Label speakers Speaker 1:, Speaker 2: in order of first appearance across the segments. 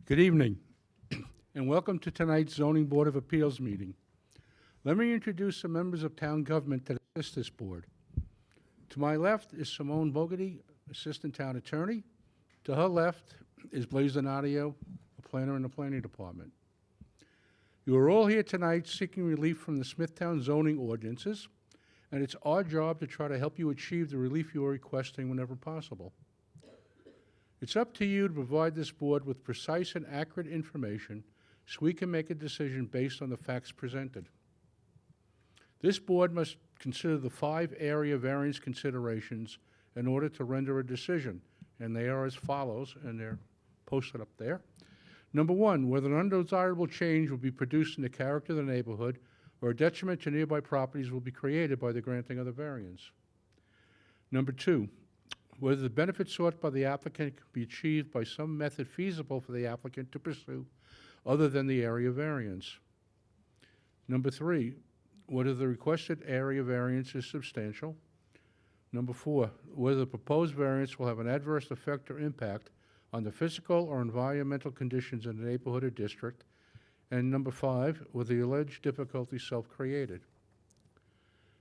Speaker 1: Good evening, and welcome to tonight's Zoning Board of Appeals meeting. Let me introduce the members of town government that assist this board. To my left is Simone Bogarty, Assistant Town Attorney. To her left is Blaise Donadio, a planner in the Planning Department. You are all here tonight seeking relief from the Smithtown zoning ordinances, and it's our job to try to help you achieve the relief you are requesting whenever possible. It's up to you to provide this board with precise and accurate information so we can make a decision based on the facts presented. This board must consider the 5 area variance considerations in order to render a decision, and they are as follows, and they're posted up there. Number 1, whether an undesirable change will be produced in the character of the neighborhood or a detriment to nearby properties will be created by the granting of the variance. Number 2, whether the benefit sought by the applicant can be achieved by some method feasible for the applicant to pursue other than the area variance. Number 3, whether the requested area variance is substantial. Number 4, whether the proposed variance will have an adverse effect or impact on the physical or environmental conditions in the neighborhood or district. And number 5, whether the alleged difficulty self-created.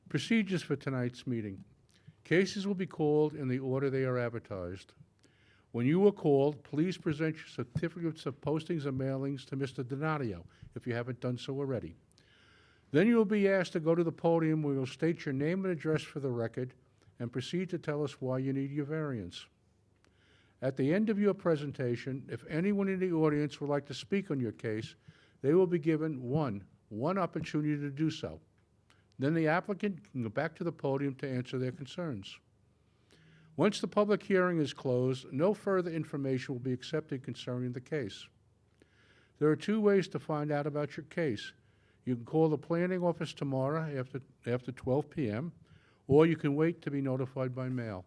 Speaker 1: Procedures for tonight's meeting. Cases will be called in the order they are advertised. When you are called, please present your certificates of postings and mailings to Mr. Donadio, if you haven't done so already. Then you will be asked to go to the podium where you'll state your name and address for the record and proceed to tell us why you need your variance. At the end of your presentation, if anyone in the audience would like to speak on your case, they will be given one opportunity to do so. Then the applicant can go back to the podium to answer their concerns. Once the public hearing is closed, no further information will be accepted concerning the case. There are 2 ways to find out about your case. You can call the planning office tomorrow after 12 p.m., or you can wait to be notified by mail.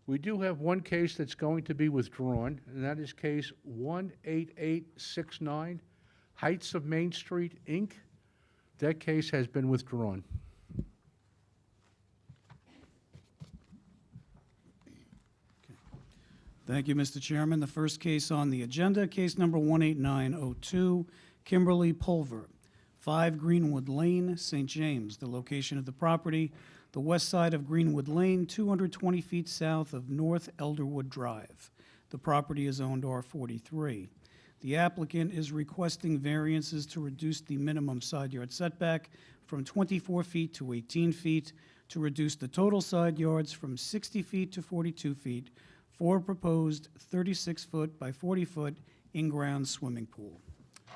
Speaker 1: We do have one case that's going to be withdrawn, and that is case 18869, Heights of Main Street, Inc. That case has been withdrawn.
Speaker 2: Thank you, Mr. Chairman. The first case on the agenda, case number 18902, Kimberly Pulver, 5 Greenwood Lane, St. James. The location of the property, the west side of Greenwood Lane, 220 feet south of North Elderwood Drive. The property is owned R43. The applicant is requesting variances to reduce the minimum side yard setback from 24 feet to 18 feet, to reduce the total side yards from 60 feet to 42 feet for a proposed 36-foot by 40-foot in-ground swimming pool.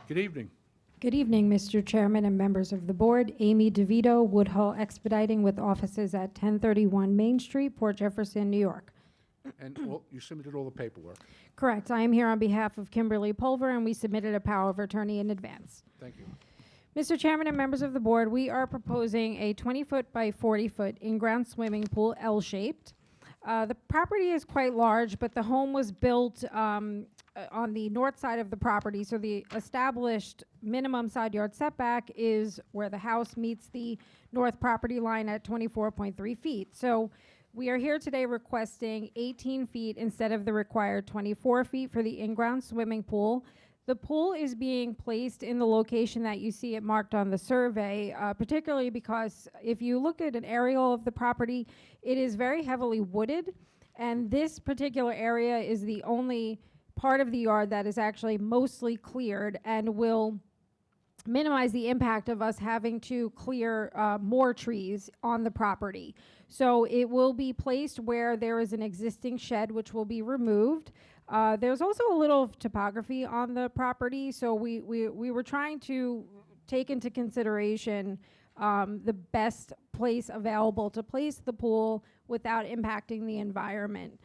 Speaker 1: Good evening.
Speaker 3: Good evening, Mr. Chairman and members of the board. Amy DeVito, Woodhull Expediting with offices at 1031 Main Street, Port Jefferson, New York.
Speaker 1: And you submitted all the paperwork.
Speaker 3: Correct. I am here on behalf of Kimberly Pulver, and we submitted a power of attorney in advance.
Speaker 1: Thank you.
Speaker 3: Mr. Chairman and members of the board, we are proposing a 20-foot by 40-foot in-ground swimming pool, L-shaped. The property is quite large, but the home was built on the north side of the property, so the established minimum side yard setback is where the house meets the north property line at 24.3 feet. So we are here today requesting 18 feet instead of the required 24 feet for the in-ground swimming pool. The pool is being placed in the location that you see it marked on the survey, particularly because if you look at an aerial of the property, it is very heavily wooded, and this particular area is the only part of the yard that is actually mostly cleared and will minimize the impact of us having to clear more trees on the property. So it will be placed where there is an existing shed, which will be removed. There's also a little topography on the property, so we were trying to take into consideration the best place available to place the pool without impacting the environment.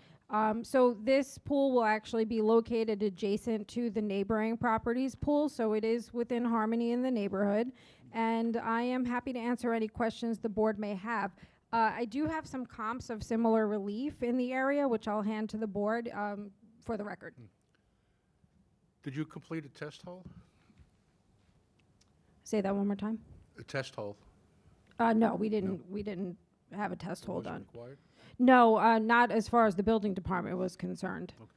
Speaker 3: So this pool will actually be located adjacent to the neighboring property's pool, so it is within harmony in the neighborhood. And I am happy to answer any questions the board may have. I do have some comps of similar relief in the area, which I'll hand to the board for the record.
Speaker 1: Did you complete a test hole?
Speaker 3: Say that one more time.
Speaker 1: A test hole?
Speaker 3: No, we didn't. We didn't have a test hole done.
Speaker 1: Required?
Speaker 3: No, not as far as the building department was concerned.
Speaker 1: Okay.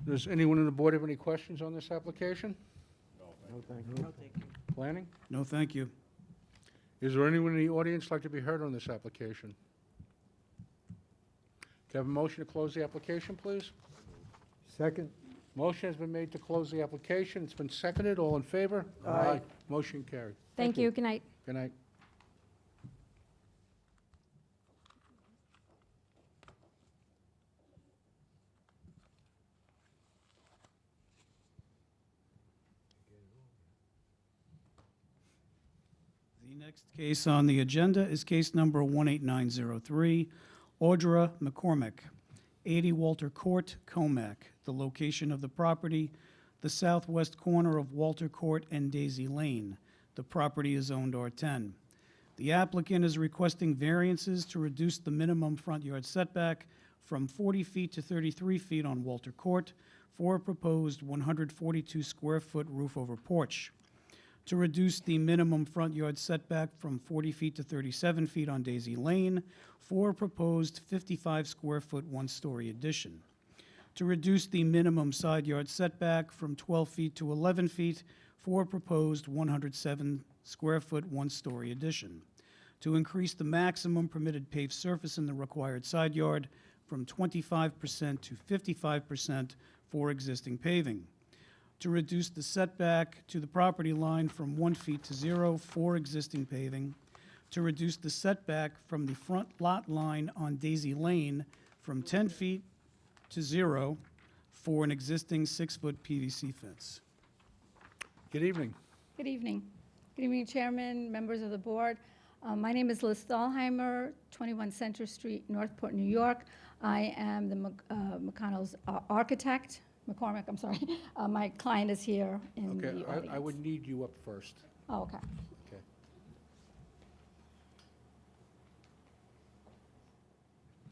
Speaker 1: Does anyone on the board have any questions on this application?
Speaker 4: No, thank you.
Speaker 1: Planning?
Speaker 2: No, thank you.
Speaker 1: Is there anyone in the audience like to be heard on this application? Can I have a motion to close the application, please?
Speaker 4: Second?
Speaker 1: Motion has been made to close the application. It's been seconded. All in favor?
Speaker 4: Aye.
Speaker 1: Motion carried.
Speaker 3: Thank you. Good night.
Speaker 1: Good night.
Speaker 2: The next case on the agenda is case number 18903, Audra McCormick, 80 Walter Court, Comac. The location of the property, the southwest corner of Walter Court and Daisy Lane. The property is zoned R10. The applicant is requesting variances to reduce the minimum front yard setback from 40 feet to 33 feet on Walter Court for a proposed 142-square-foot roof-over porch, to reduce the minimum front yard setback from 40 feet to 37 feet on Daisy Lane for a proposed 55-square-foot one-story addition, to reduce the minimum side yard setback from 12 feet to 11 feet for a proposed 107-square-foot one-story addition, to increase the maximum permitted paved surface in the required side yard from 25% to 55% for existing paving, to reduce the setback to the property line from 1 feet to 0 for existing paving, to reduce the setback from the front lot line on Daisy Lane from 10 feet to 0 for an existing 6-foot PVC fence.
Speaker 1: Good evening.
Speaker 5: Good evening. Good evening, Chairman, members of the board. My name is Liz Thalheimer, 21 Center Street, Northport, New York. I am the McConnell's architect, McCormick, I'm sorry. My client is here in the
Speaker 1: Okay,
Speaker 5: audience.
Speaker 1: I would need you up first.
Speaker 5: Oh, okay.
Speaker 1: Okay.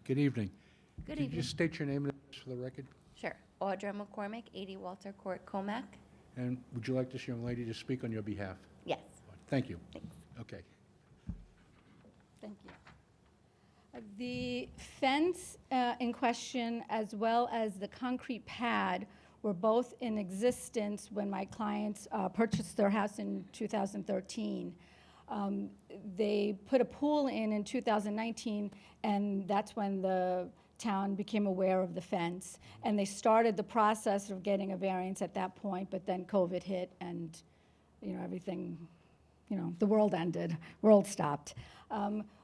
Speaker 1: Good evening.
Speaker 6: Good
Speaker 1: Could you
Speaker 6: evening.
Speaker 1: just state your name and address for the record?
Speaker 6: Sure. Audra McCormick, 80 Walter Court, Comac.
Speaker 1: And would you like this young lady to speak on your behalf?
Speaker 6: Yes.
Speaker 1: Thank you.
Speaker 6: Thanks.
Speaker 1: Okay.
Speaker 5: Thank you. The fence in question, as well as the concrete pad, were both in existence when my clients purchased their house in 2013. They put a pool in 2019, and that's when the town became aware of the fence. And they started the process of getting a variance at that point, but then COVID hit and, everything, the world ended, world stopped.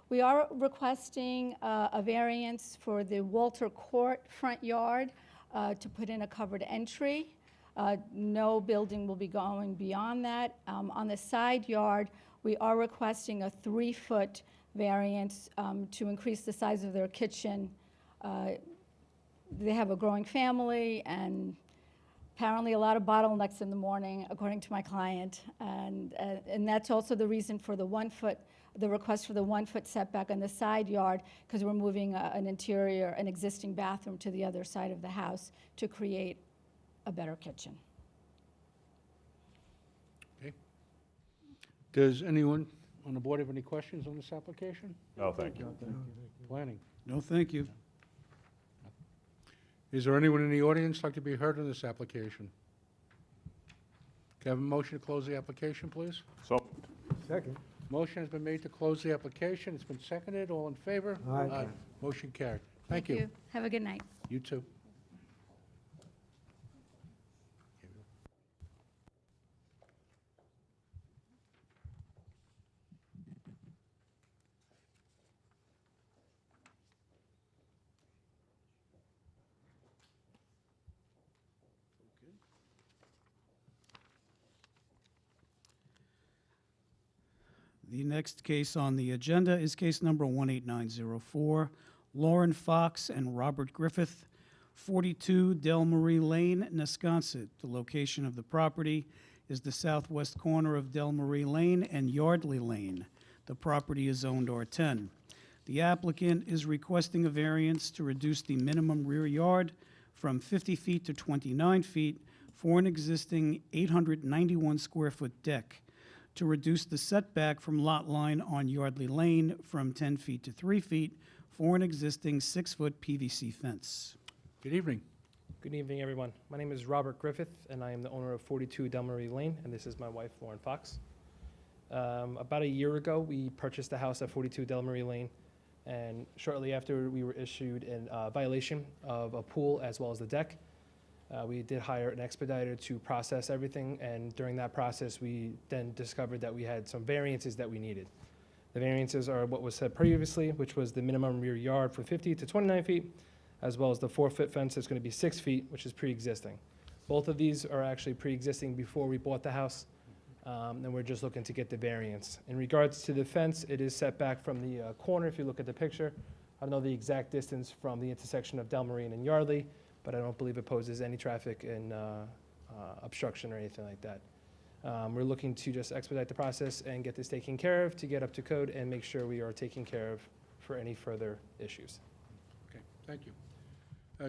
Speaker 5: We are requesting a variance for the Walter Court front yard to put in a covered entry. No building will be going beyond that. On the side yard, we are requesting a 3-foot variance to increase the size of their kitchen. They have a growing family, and apparently a lot of bottlenecks in the morning, according to my client. And that's also the reason for the request for the 1-foot setback on the side yard, because we're moving an existing bathroom to the other side of the house to create a better kitchen.
Speaker 1: Okay. Does anyone on the board have any questions on this application?
Speaker 7: No, thank you.
Speaker 1: Planning.
Speaker 2: No, thank you.
Speaker 1: Is there anyone in the audience like to be heard on this application? Can I have a motion to close the application, please?
Speaker 7: So,
Speaker 4: Second?
Speaker 1: Motion has been made to close the application. It's been seconded. All in favor?
Speaker 4: Aye.
Speaker 1: Motion carried. Thank you.
Speaker 5: Have a good night.
Speaker 1: You too.
Speaker 2: The next case on the agenda is case number 18904, Lauren Fox and Robert Griffith, 42 Del Marie Lane, Nesconset. The location of the property is the southwest corner of Del Marie Lane and Yardley Lane. The property is zoned R10. The applicant is requesting a variance to reduce the minimum rear yard from 50 feet to 29 feet for an existing 891-square-foot deck, to reduce the setback from lot line on Yardley Lane from 10 feet to 3 feet for an existing 6-foot PVC fence.
Speaker 1: Good evening.
Speaker 7: Good evening, everyone. My name is Robert Griffith, and I am the owner of 42 Delmarie Lane, and this is my wife, Lauren Fox. About a year ago, we purchased the house at 42 Delmarie Lane, and shortly after, we were issued a violation of a pool as well as the deck. We did hire an expediter to process everything, and during that process, we then discovered that we had some variances that we needed. The variances are what was said previously, which was the minimum rear yard from 50 to 29 feet, as well as the 4-foot fence that's going to be 6 feet, which is pre-existing. Both of these are actually pre-existing before we bought the house, and we're just looking to get the variance. In regards to the fence, it is set back from the corner, if you look at the picture. I don't know the exact distance from the intersection of Delmarine and Yardley, but I don't believe it poses any traffic and obstruction or anything like that. We're looking to just expedite the process and get this taken care of, to get up to code and make sure we are taken care of for any further issues.
Speaker 1: Okay, thank you.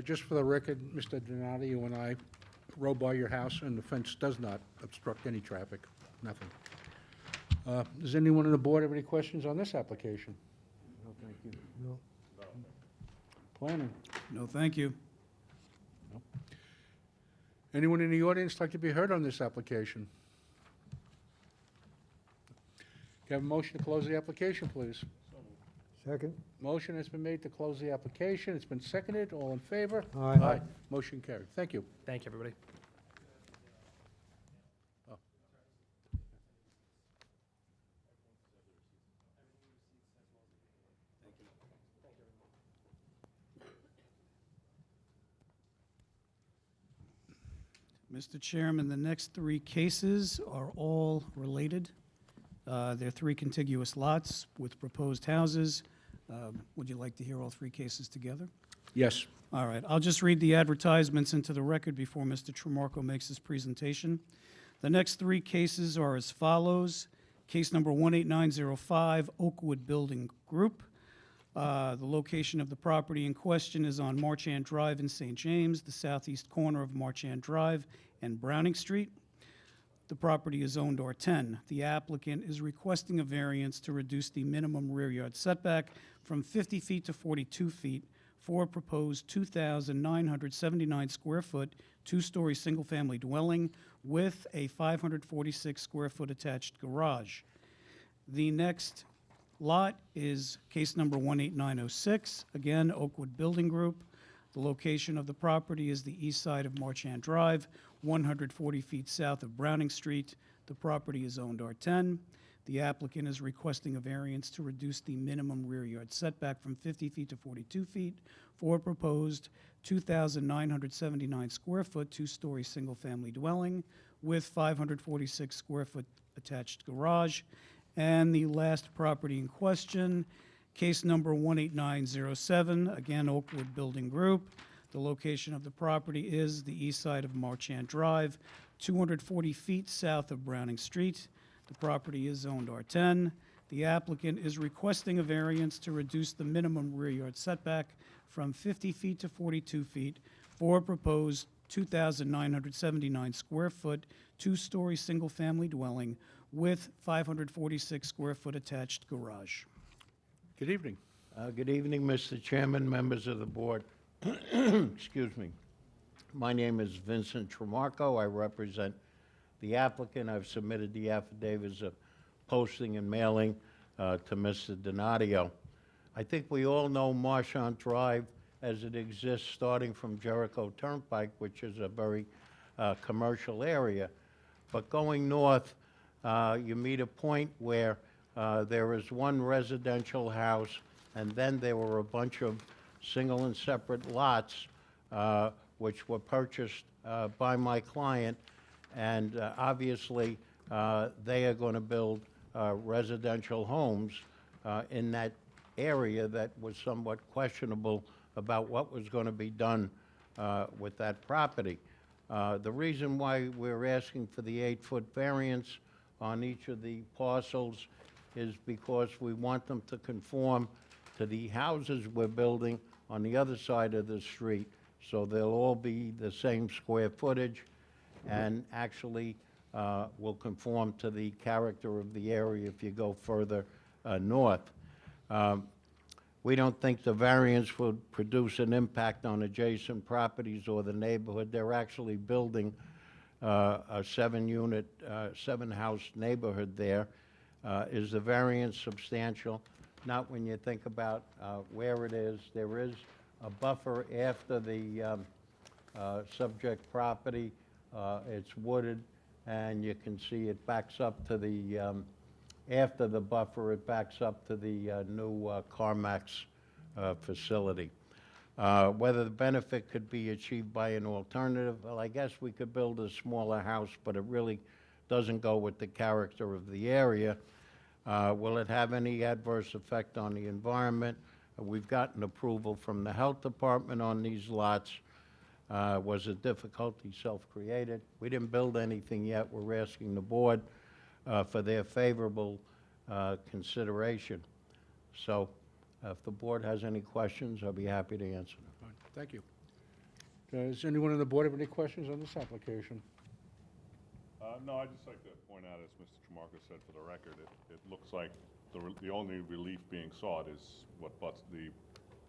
Speaker 1: Just for the record, Mr. Donadio and I rode by your house, and the fence does not obstruct any traffic, nothing. Does anyone on the board have any questions on this application?
Speaker 4: No, thank you. No.
Speaker 1: Planning?
Speaker 2: No, thank you.
Speaker 1: Anyone in the audience like to be heard on this application? Can I have a motion to close the application, please?
Speaker 4: Second?
Speaker 1: Motion has been made to close the application. It's been seconded. All in favor?
Speaker 4: Aye.
Speaker 1: Motion carried. Thank you.
Speaker 7: Thank you, everybody.
Speaker 2: Mr. Chairman, the next three cases are all related. They're three contiguous lots with proposed houses. Would you like to hear all three cases together?
Speaker 1: Yes.
Speaker 2: All right, I'll just read the advertisements into the record before Mr. Tramarko makes his presentation. The next three cases are as follows. Case number 18905, Oakwood Building Group. The location of the property in question is on Marchand Drive in St. James, the southeast corner of Marchand Drive and Browning Street. The property is zoned R10. The applicant is requesting a variance to reduce the minimum rear yard setback from 50 feet to 42 feet for a proposed 2,979 square foot, two-story single-family dwelling with a 546 square foot attached garage. The next lot is case number 18906, again, Oakwood Building Group. The location of the property is the east side of Marchand Drive, 140 feet south of Browning Street. The property is owned R10. The applicant is requesting a variance to reduce the minimum rear yard setback from 50 feet to 42 feet for a proposed 2,979 square foot, two-story single-family dwelling with 546 square foot attached garage. And the last property in question, case number 18907, again, Oakwood Building Group. The location of the property is the east side of Marchand Drive, 240 feet south of Browning Street. The property is zoned R10. The applicant is requesting a variance to reduce the minimum rear yard setback from 50 feet to 42 feet for a proposed 2,979 square foot, two-story single-family dwelling with 546 square foot attached garage.
Speaker 1: Good evening.
Speaker 8: Good evening, Mr. Chairman, members of the board. Excuse me. My name is Vincent Tramarko. I represent the applicant. I've submitted the affidavits of posting and mailing to Mr. Donadio. I think we all know Marchand Drive as it exists starting from Jericho Turnpike, which is a very commercial area. But going north, you meet a point where there is one residential house, and then there were a bunch of single and separate lots which were purchased by my client, and obviously they are going to build residential homes in that area that was somewhat questionable about what was going to be done with that property. The reason why we're asking for the 8-foot variance on each of the parcels is because we want them to conform to the houses we're building on the other side of the street, so they'll all be the same square footage and actually will conform to the character of the area if you go further north. We don't think the variance would produce an impact on adjacent properties or the neighborhood. They're actually building a seven-unit, seven-house neighborhood there. Is the variance substantial? Not when you think about where it is. There is a buffer after the subject property. It's wooded, and you can see it backs up to the, after the buffer, it backs up to the new CarMax facility. Whether the benefit could be achieved by an alternative, well, I guess we could build a smaller house, but it really doesn't go with the character of the area. Will it have any adverse effect on the environment? We've gotten approval from the health department on these lots. Was it difficulty self-created? We didn't build anything yet. We're asking the board for their favorable consideration. So if the board has any questions, I'll be happy to answer them.
Speaker 1: Fine, thank you. Does anyone on the board have any questions on this application?
Speaker 9: No, I'd just like to point out, as Mr. Tramarko said for the record, it looks like the only relief being sought is what butts the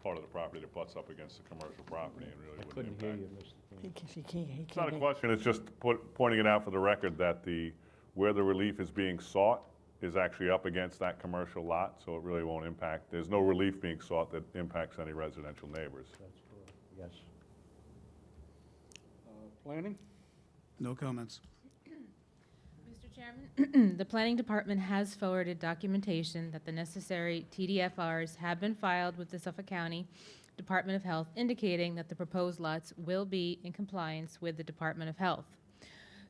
Speaker 9: part of the property that butts up against the commercial property and really
Speaker 8: I
Speaker 9: wouldn't
Speaker 8: couldn't hear
Speaker 9: impact.
Speaker 8: you, Mr. King.
Speaker 9: It's not a question, it's just pointing it out for the record that where the relief is being sought is actually up against that commercial lot, so it really won't impact. There's no relief being sought that impacts any residential neighbors.
Speaker 8: That's correct. Yes.
Speaker 1: Planning?
Speaker 2: No comments.
Speaker 10: Mr. Chairman, the Planning Department has forwarded documentation that the necessary TDFRs have been filed with the Suffolk County Department of Health, indicating that the proposed lots will be in compliance with the Department of Health.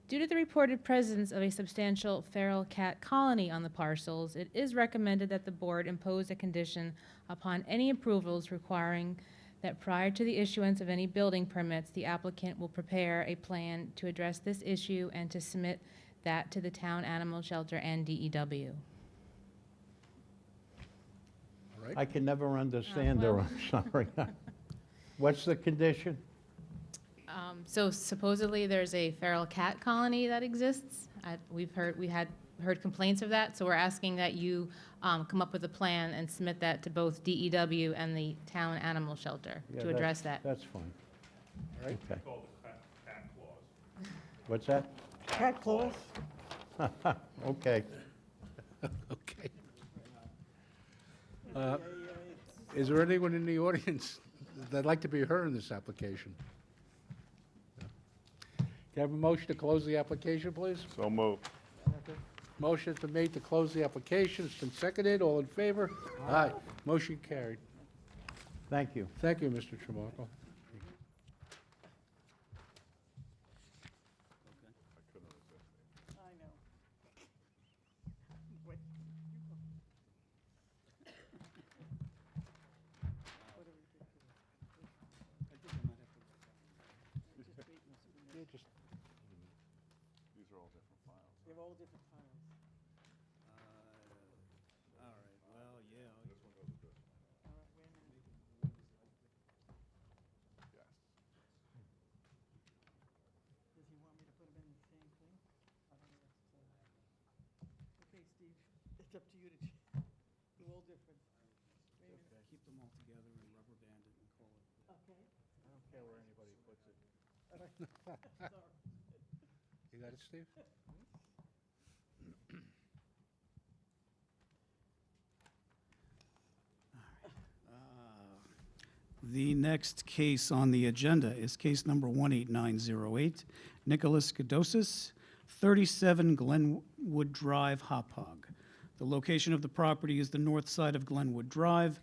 Speaker 10: Due to the reported presence of a substantial feral cat colony on the parcels, it is recommended that the board impose a condition upon any approvals requiring that prior to the issuance of any building permits, the applicant will prepare a plan to address this issue and to submit that to the town animal shelter and DEW.
Speaker 1: All right.
Speaker 8: I can never understand her, I'm sorry. What's the condition?
Speaker 10: So supposedly there's a feral cat colony that exists. We had heard complaints of that, so we're asking that you come up with a plan and submit that to both DEW and the town animal shelter
Speaker 8: Yeah,
Speaker 10: to address that.
Speaker 8: That's fine.
Speaker 1: All right.
Speaker 8: Okay.
Speaker 9: Called the cat clause.
Speaker 8: What's that?
Speaker 4: Cat clause?
Speaker 8: Okay.
Speaker 1: Okay. Is there anyone in the audience that'd like to be heard in this application? No. Can I have a motion to close the application, please?
Speaker 9: So moved.
Speaker 1: Motion's been made to close the application. It's been seconded. All in favor? Aye. Motion carried.
Speaker 8: Thank you.
Speaker 1: Thank you, Mr. Tramarko.
Speaker 9: These are all different files.
Speaker 2: All right, well, yeah.
Speaker 9: This one goes with this one. Yes.
Speaker 2: Does he want me to put them in the same thing? I don't know. Okay, Steve, it's up to you to, they're all different. Keep them all together and rubber band it and call it. Okay.
Speaker 8: I don't care where anybody puts it.
Speaker 1: You got it, Steve?
Speaker 2: The next case on the agenda is case number 18908, Nicholas Gadosis, 37 Glenwood Drive, Hop-Hog. The location of the property is the north side of Glenwood Drive,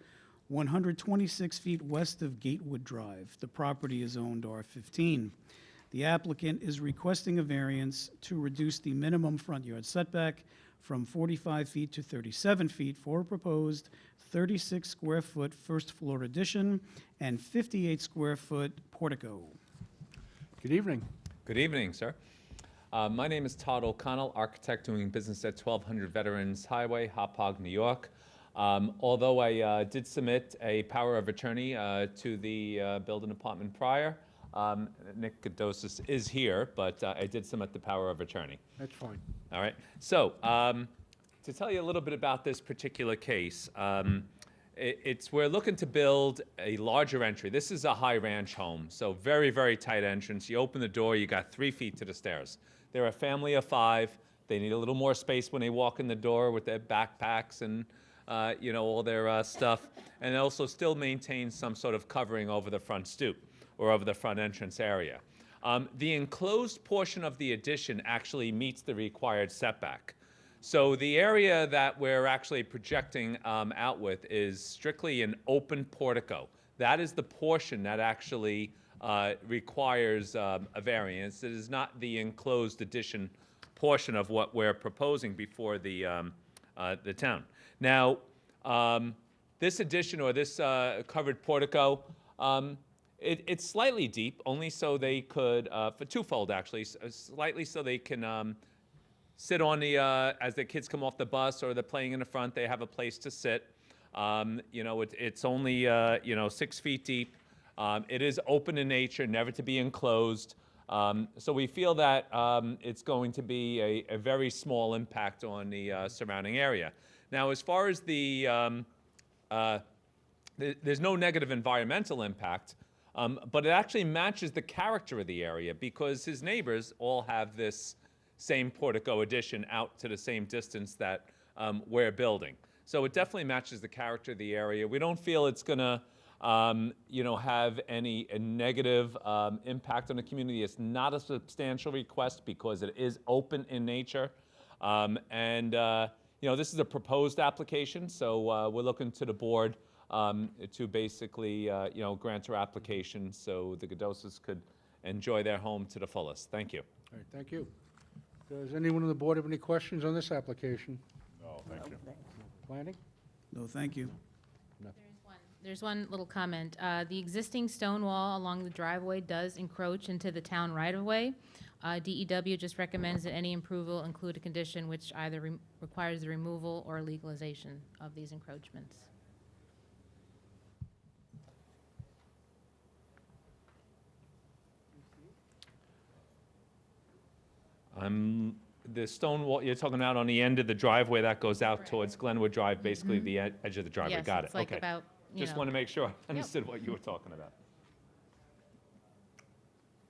Speaker 2: 126 feet west of Gatewood Drive. The property is owned R15. The applicant is requesting a variance to reduce the minimum front yard setback from 45 feet to 37 feet for a proposed 36-square-foot first-floor addition and 58-square-foot portico.
Speaker 1: Good evening.
Speaker 11: Good evening, sir. My name is Todd O'Connell, architect doing business at 1200 Veterans Highway, Hop-Hog, New York. Although I did submit a power of attorney to the building department prior, Nick Gadosis is here, but I did submit the power of attorney.
Speaker 1: That's fine.
Speaker 11: All right. So, to tell you a little bit about this particular case, we're looking to build a larger entry. This is a high ranch home, so very, very tight entrance. You open the door, you got 3 feet to the stairs. They're a family of 5. They need a little more space when they walk in the door with their backpacks and all their stuff, and also still maintain some sort of covering over the front stoop or over the front entrance area. The enclosed portion of the addition actually meets the required setback. So the area that we're actually projecting out with is strictly an open portico. That is the portion that actually requires a variance. It is not the enclosed addition portion of what we're proposing before the town. Now, this addition or this covered portico, it's slightly deep, only so they could, for twofold actually, slightly so they can sit on the, as the kids come off the bus or they're playing in the front, they have a place to sit. It's only, 6 feet deep. It is open in nature, never to be enclosed. So we feel that it's going to be a very small impact on the surrounding area. Now, as far as there's no negative environmental impact, but it actually matches the character of the area because his neighbors all have this same portico addition out to the same distance that we're building. So it definitely matches the character of the area. We don't feel it's going to have any negative impact on the community. It's not a substantial request because it is open in nature. This is a proposed application, so we're looking to the board to basically, grant our application so the Godoses could enjoy their home to the fullest. Thank you.
Speaker 1: All right, thank you. Does anyone on the board have any questions on this application?
Speaker 9: No, thank you.
Speaker 1: Planning?
Speaker 2: No, thank you.
Speaker 10: There's one little comment. The existing stone wall along the driveway does encroach into the town right-of-way. DEW just recommends that any approval include a condition which either requires the removal or legalization of these encroachments.
Speaker 11: The stone wall you're talking about on the end of the driveway that goes out towards Glenwood Drive, basically the edge of the driveway.
Speaker 10: Yes,
Speaker 11: Got it.
Speaker 10: it's like
Speaker 11: Okay.
Speaker 10: about,
Speaker 11: Just want to make sure I understood what you were talking about.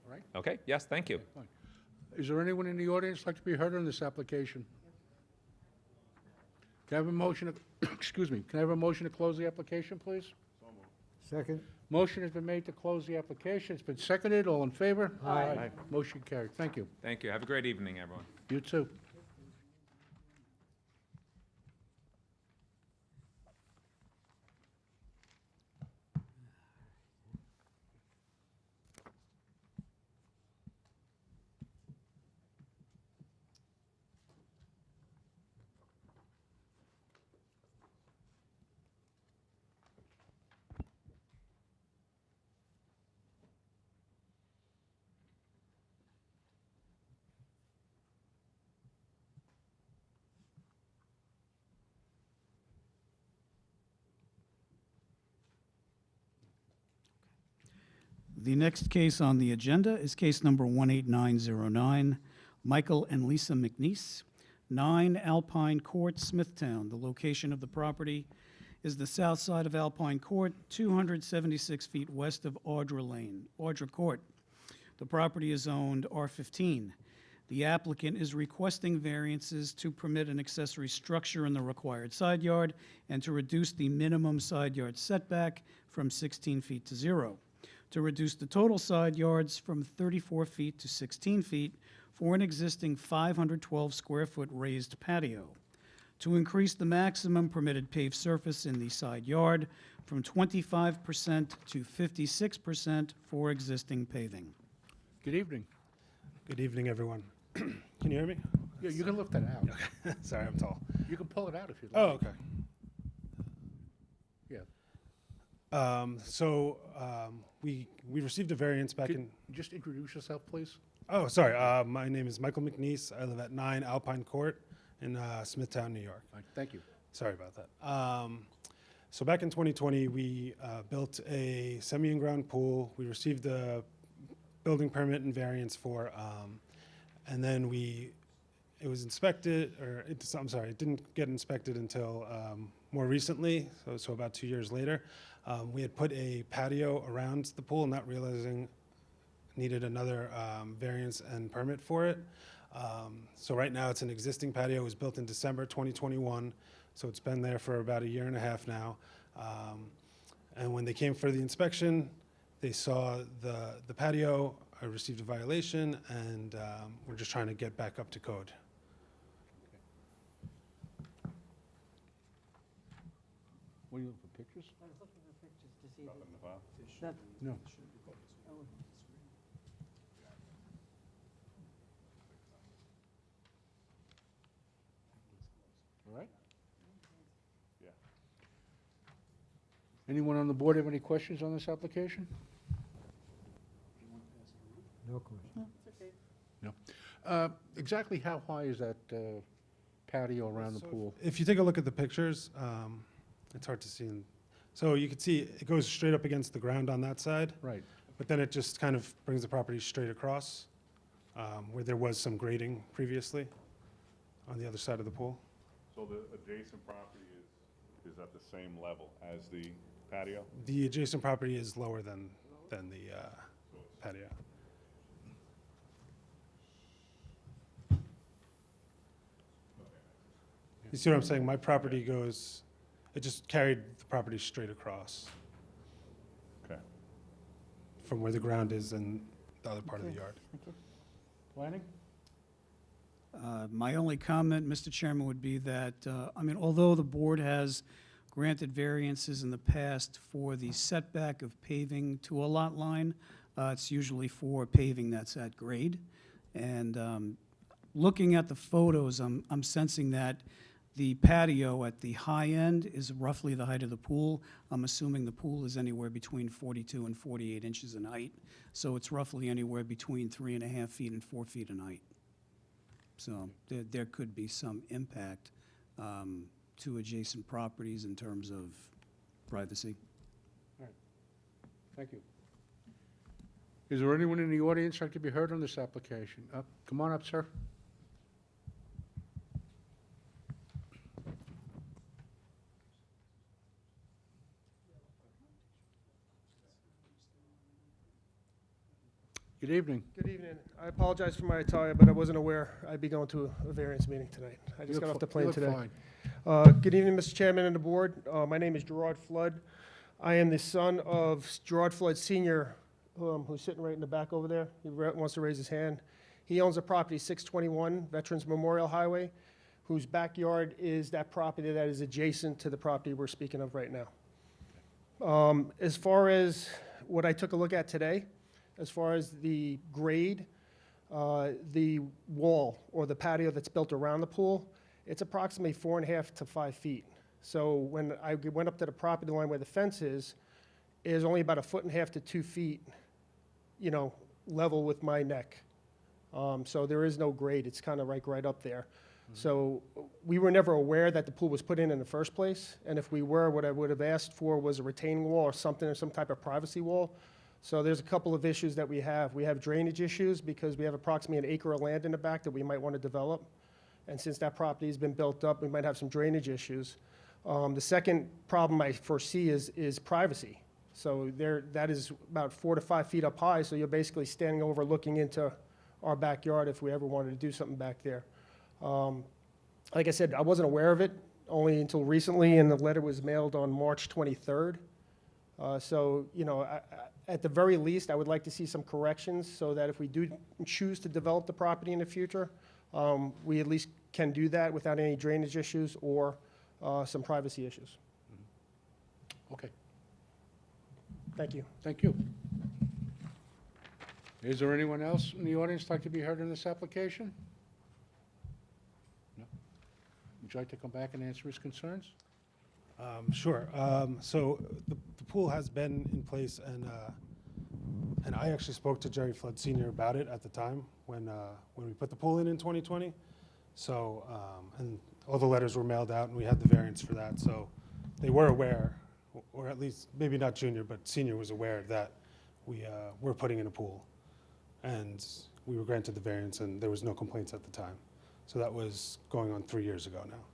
Speaker 1: All right.
Speaker 11: Okay, yes, thank you.
Speaker 1: Fine. Is there anyone in the audience like to be heard on this application? Can I have a motion, excuse me, can I have a motion to close the application, please?
Speaker 4: Second?
Speaker 1: Motion has been made to close the application. It's been seconded. All in favor?
Speaker 4: Aye.
Speaker 1: Motion carried. Thank you.
Speaker 11: Thank you. Have a great evening, everyone.
Speaker 1: You too.
Speaker 2: The next case on the agenda is case number 18909, Michael and Lisa McNeese, 9 Alpine Court, Smithtown. The location of the property is the south side of Alpine Court, 276 feet west of Audra Court. The property is owned R15. The applicant is requesting variances to permit an accessory structure in the required side yard and to reduce the minimum side yard setback from 16 feet to 0, to reduce the total side yards from 34 feet to 16 feet for an existing 512 square foot raised patio, to increase the maximum permitted paved surface in the side yard from 25% to 56% for existing paving.
Speaker 1: Good evening.
Speaker 12: Good evening, everyone. Can you hear me?
Speaker 1: Yeah, you can lift that out.
Speaker 12: Sorry, I'm tall.
Speaker 1: You can pull it out if you'd like.
Speaker 12: Oh, okay.
Speaker 1: Yeah.
Speaker 12: We received a variance back
Speaker 1: Could
Speaker 12: in.
Speaker 1: you just introduce yourself, please?
Speaker 12: Oh, sorry. My name is Michael McNeese. I live at 9 Alpine Court in Smithtown, New York.
Speaker 1: All right, thank you.
Speaker 12: Sorry about that. So back in 2020, we built a semi-in-ground pool. We received a building permit and variance for, and then it was inspected, or I'm sorry, it didn't get inspected until more recently, so about 2 years later. We had put a patio around the pool, not realizing needed another variance and permit for it. So right now, it's an existing patio. It was built in December 2021, so it's been there for about a year and a half now. And when they came for the inspection, they saw the patio. I received a violation, and we're just trying to get back up to code.
Speaker 1: What are you looking for, pictures?
Speaker 9: Nothing in the file?
Speaker 1: No. All right.
Speaker 9: Yeah.
Speaker 1: Anyone on the board have any questions on this application?
Speaker 4: No question.
Speaker 1: No. Exactly how high is that patio around the
Speaker 12: So
Speaker 1: pool?
Speaker 12: If you take a look at the pictures, it's hard to see. So you can see it goes straight up against the ground on that side,
Speaker 1: Right.
Speaker 12: but then it just kind of brings the property straight across, where there was some grading previously on the other side of the pool.
Speaker 9: So the adjacent property is at the same level as the patio?
Speaker 12: The adjacent property is lower than the patio. You see what I'm saying? My property goes, it just carried the property straight across
Speaker 9: Okay.
Speaker 12: from where the ground is and the other part of the yard.
Speaker 1: Planning?
Speaker 2: My only comment, Mr. Chairman, would be that, I mean, although the board has granted variances in the past for the setback of paving to a lot line, it's usually for paving that's at grade. And looking at the photos, I'm sensing that the patio at the high end is roughly the height of the pool. I'm assuming the pool is anywhere between 42 and 48 inches in height. So it's roughly anywhere between 3.5 feet and 4 feet in height. So there could be some impact to adjacent properties in terms of privacy.
Speaker 1: Thank you. Is there anyone in the audience that could be heard on this application? Come on up, sir. Good evening.
Speaker 13: Good evening. I apologize for my attire, but I wasn't aware I'd be going to a variance meeting tonight. I
Speaker 1: You
Speaker 13: just got
Speaker 1: look
Speaker 13: off the
Speaker 1: fi-
Speaker 13: plane
Speaker 1: you
Speaker 13: today.
Speaker 1: look fine.
Speaker 13: Good evening, Mr. Chairman and the board. My name is Gerard Flood. I am the son of Gerard Flood Sr., who's sitting right in the back over there. He wants to raise his hand. He owns a property, 621 Veterans Memorial Highway, whose backyard is that property that is adjacent to the property we're speaking of right now. As far as what I took a look at today, as far as the grade, the wall or the patio that's built around the pool, it's approximately 4.5 to 5 feet. So when I went up to the property line where the fence is only about 1.5 to 2 feet, level with my neck. So there is no grade. It's kind of right up there. So we were never aware that the pool was put in the first place. And if we were, what I would have asked for was a retaining wall or something, or some type of privacy wall. So there's a couple of issues that we have. We have drainage issues because we have approximately an acre of land in the back that we might want to develop. And since that property has been built up, we might have some drainage issues. The second problem I foresee is privacy. So that is about 4 to 5 feet up high, so you're basically standing over looking into our backyard if we ever wanted to do something back there. Like I said, I wasn't aware of it only until recently, and the letter was mailed on March 23rd. So, at the very least, I would like to see some corrections so that if we do choose to develop the property in the future, we at least can do that without any drainage issues or some privacy issues.
Speaker 1: Okay,
Speaker 13: Thank you.
Speaker 1: thank you. Is there anyone else in the audience like to be heard on this application? No? Would you like to come back and answer his concerns?
Speaker 12: Sure. So the pool has been in place, and I actually spoke to Jerry Flood Sr. about it at the time when we put the pool in 2020. So, and all the letters were mailed out, and we had the variance for that. So they were aware, or at least maybe not Junior, but Senior was aware that we were putting in a pool, and we were granted the variance, and there was no complaints at the time. So that was going on 3 years ago now.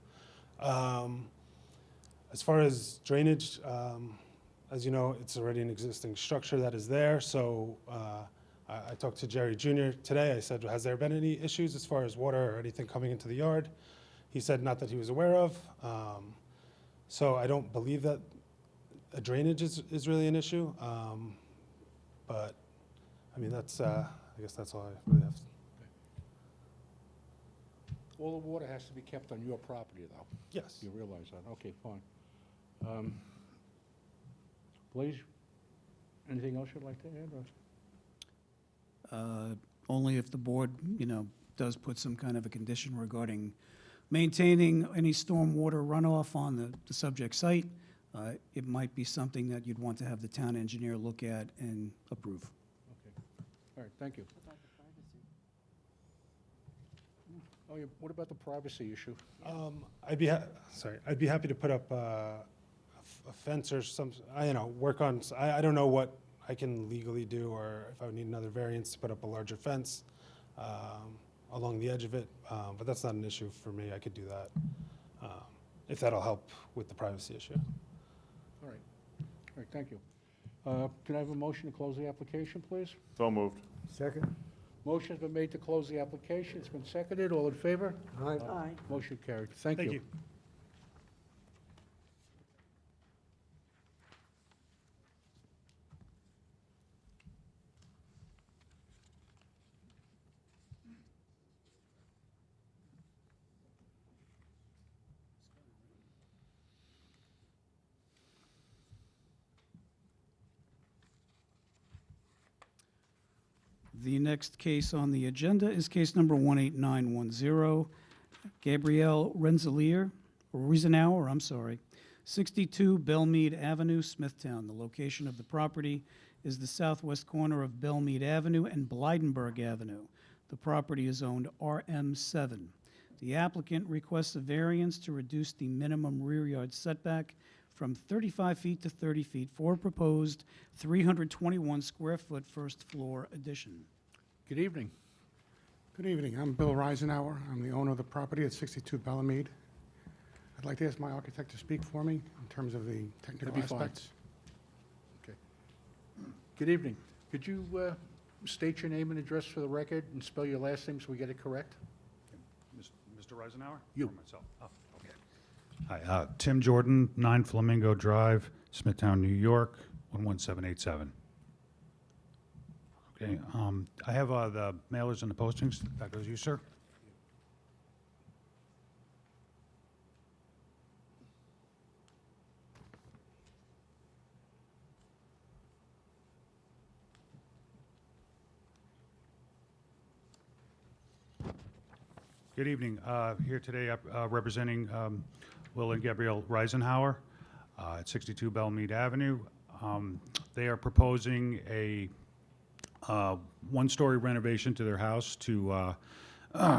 Speaker 12: As far as drainage, as you know, it's already an existing structure that is there, so I talked to Jerry Jr. today. I said, has there been any issues as far as water or anything coming into the yard? He said not that he was aware of. So I don't believe that a drainage is really an issue. But, I mean, that's, I guess that's all I really have.
Speaker 1: All the water has to be kept on your property, though.
Speaker 12: Yes.
Speaker 1: You realize that? Okay, fine. Blaise, anything else you'd like to add? Or?
Speaker 2: Only if the board, does put some kind of a condition regarding maintaining any stormwater runoff on the subject site. It might be something that you'd want to have the town engineer look at and approve.
Speaker 1: Okay. All right, thank you. Oh, yeah, what about the privacy issue?
Speaker 12: I'd be happy to put up a fence or some, work on, I don't know what I can legally do, or if I would need another variance to put up a larger fence along the edge of it, but that's not an issue for me. I could do that, if that'll help with the privacy issue.
Speaker 1: All right, thank you. Can I have a motion to close the application, please?
Speaker 9: So moved.
Speaker 4: Second?
Speaker 1: Motion's been made to close the application. It's been seconded. All in favor?
Speaker 4: Aye.
Speaker 1: Motion carried. Thank you.
Speaker 2: The next case on the agenda is case number 18910, Gabrielle Riesenauer, 62 Belmead Avenue, Smithtown. The location of the property is the southwest corner of Belmead Avenue and Blydenburg Avenue. The property is owned RM7. The applicant requests a variance to reduce the minimum rear yard setback from 35 feet to 30 feet for a proposed 321 square foot first floor addition.
Speaker 1: Good evening.
Speaker 14: Good evening. I'm Bill Reisenauer. I'm the owner of the property at 62 Bellamede. I'd like to ask my architect to speak for me in terms of the technical
Speaker 1: That'd be fine.
Speaker 14: aspects.
Speaker 1: Okay. Good evening. Could you state your name and address for the record and spell your last name so we get it correct?
Speaker 15: Mr. Reisenauer?
Speaker 1: You.
Speaker 15: Or myself? Oh, okay. Hi, Tim Jordan, 9 Flamingo Drive, Smithtown, New York, 11787. Okay, I have the mailers and the postings. That goes to you, sir. Good evening. Here today representing Will and Gabrielle Reisenauer at 62 Belmead Avenue. They are proposing a one-story renovation to their house to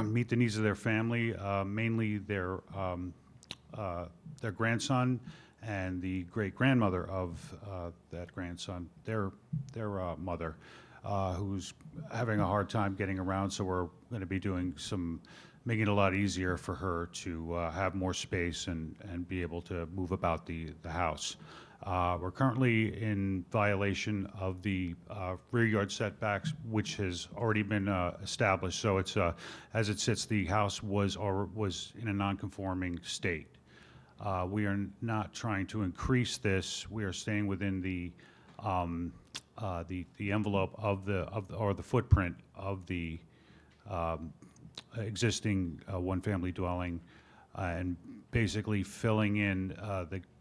Speaker 15: meet the needs of their family, mainly their grandson and the great-grandmother of that grandson, their mother, who's having a hard time getting around, so we're going to be doing making it a lot easier for her to have more space and be able to move about the house. We're currently in violation of the rear yard setbacks, which has already been established. So it's as it sits, the house was in a non-conforming state. We are not trying to increase this. We are staying within the envelope of the footprint of the existing one-family dwelling, and basically filling in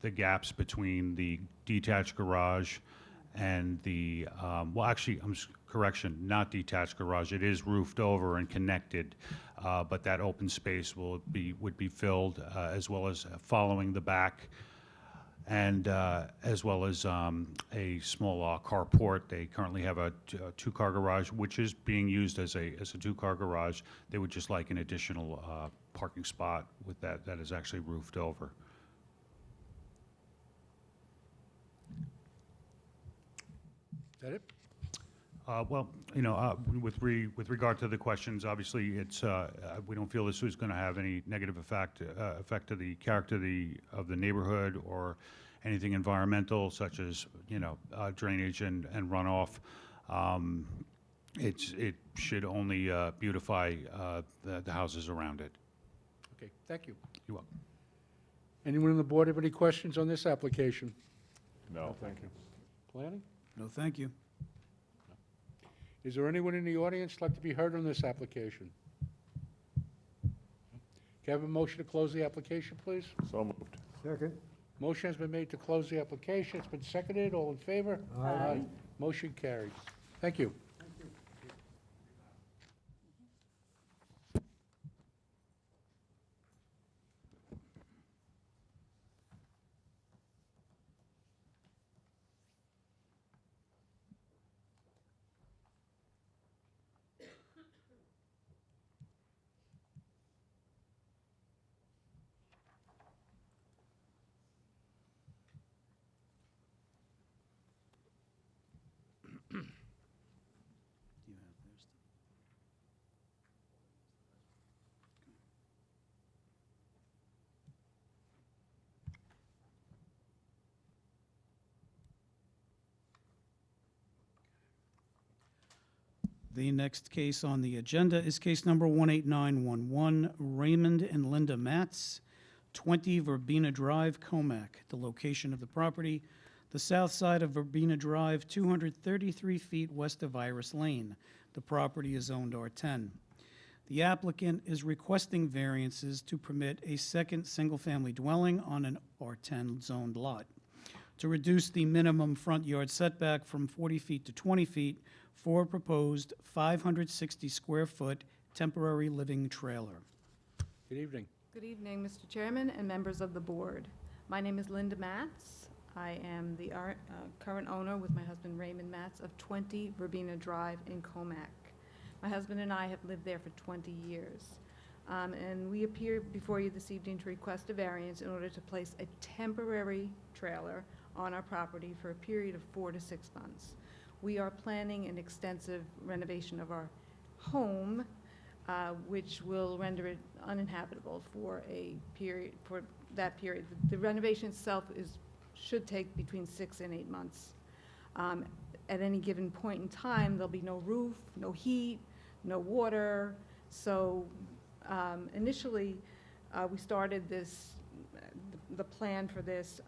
Speaker 15: the gaps between the detached garage and the, well, actually, correction, not detached garage. It is roofed over and connected, but that open space would be filled, as well as following the back, and as well as a small carport. They currently have a two-car garage, which is being used as a two-car garage. They would just like an additional parking spot with that is actually roofed over.
Speaker 1: Is that it?
Speaker 15: Well, with regard to the questions, obviously, we don't feel this is going to have any negative effect to the character of the neighborhood or anything environmental, such as, drainage and runoff. It should only beautify the houses around it.
Speaker 1: Okay, thank you.
Speaker 15: You're welcome.
Speaker 1: Anyone on the board have any questions on this application?
Speaker 9: No, thank you.
Speaker 1: Planning?
Speaker 2: No, thank you.
Speaker 1: Is there anyone in the audience like to be heard on this application? Can I have a motion to close the application, please?
Speaker 9: So moved.
Speaker 4: Second.
Speaker 1: Motion has been made to close the application. It's been seconded. All in favor?
Speaker 4: Aye.
Speaker 1: Motion carries. Thank you.
Speaker 2: The next case on the agenda is case number 18911, Raymond and Linda Matz, 20 Verbena Drive, Comac. The location of the property, the south side of Verbena Drive, 233 feet west of Iris Lane. The property is zoned R10. The applicant is requesting variances to permit a second single-family dwelling on an R10 zoned lot, to reduce the minimum front yard setback from 40 feet to 20 feet for a proposed 560-square-foot temporary living trailer.
Speaker 1: Good evening.
Speaker 16: Good evening, Mr. Chairman and members of the board. My name is Linda Matz. I am the current owner with my husband Raymond Matz of 20 Verbena Drive in Comac. My husband and I have lived there for 20 years. And we appear before you this evening to request a variance in order to place a temporary trailer on our property for a period of 4 to 6 months. We are planning an extensive renovation of our home, which will render it uninhabitable for that period. The renovation itself should take between 6 and 8 months. At any given point in time, there'll be no roof, no heat, no water. So initially, we started the plan for this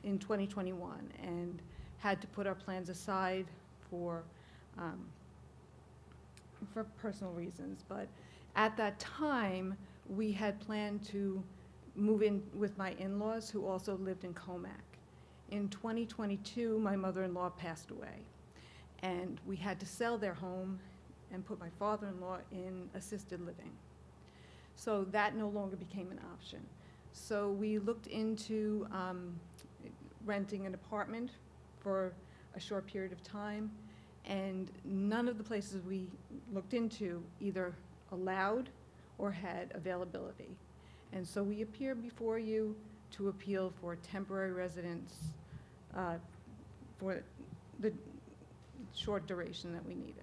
Speaker 16: in 2021 and had to put our plans aside for personal reasons. But at that time, we had planned to move in with my in-laws who also lived in Comac. In 2022, my mother-in-law passed away, and we had to sell their home and put my father-in-law in assisted living. So that no longer became an option. So we looked into renting an apartment for a short period of time, and none of the places we looked into either allowed or had availability. And so we appear before you to appeal for temporary residence for the short duration that we needed.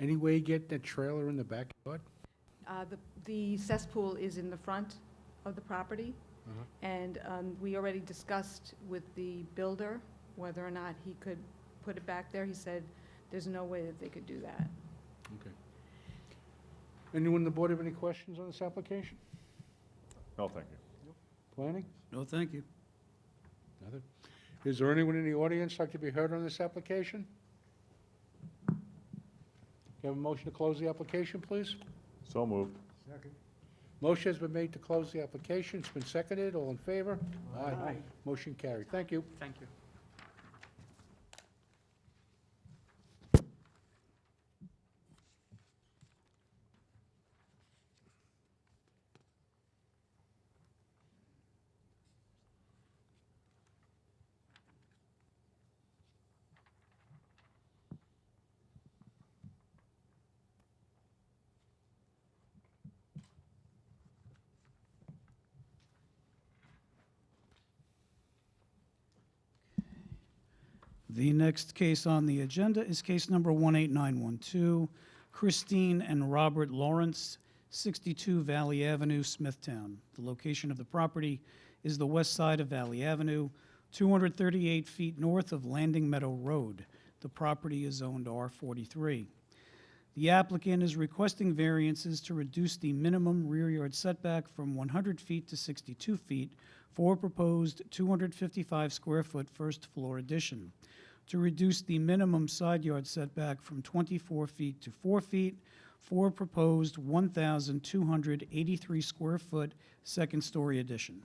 Speaker 1: Any way you get that trailer in the backyard?
Speaker 16: The cesspool is in the front of the property, and we already discussed with the builder whether or not he could put it back there. He said there's no way that they could do that.
Speaker 1: Okay. Anyone on the board have any questions on this application?
Speaker 9: No, thank you.
Speaker 1: Planning?
Speaker 2: No, thank you.
Speaker 1: Nothing. Is there anyone in the audience like to be heard on this application? Can I have a motion to close the application, please?
Speaker 9: So moved.
Speaker 4: Second.
Speaker 1: Motion has been made to close the application. It's been seconded. All in favor? Aye. Motion carried. Thank you.
Speaker 2: Thank you. The next case on the agenda is case number 18912, Christine and Robert Lawrence, 62 Valley Avenue, Smithtown. The location of the property is the west side of Valley Avenue, 238 feet north of Landing Meadow Road. The property is zoned R43. The applicant is requesting variances to reduce the minimum rear yard setback from 100 feet to 62 feet for a proposed 255 square foot first floor addition, to reduce the minimum side yard setback from 24 feet to 4 feet for a proposed 1,283 square foot second story addition.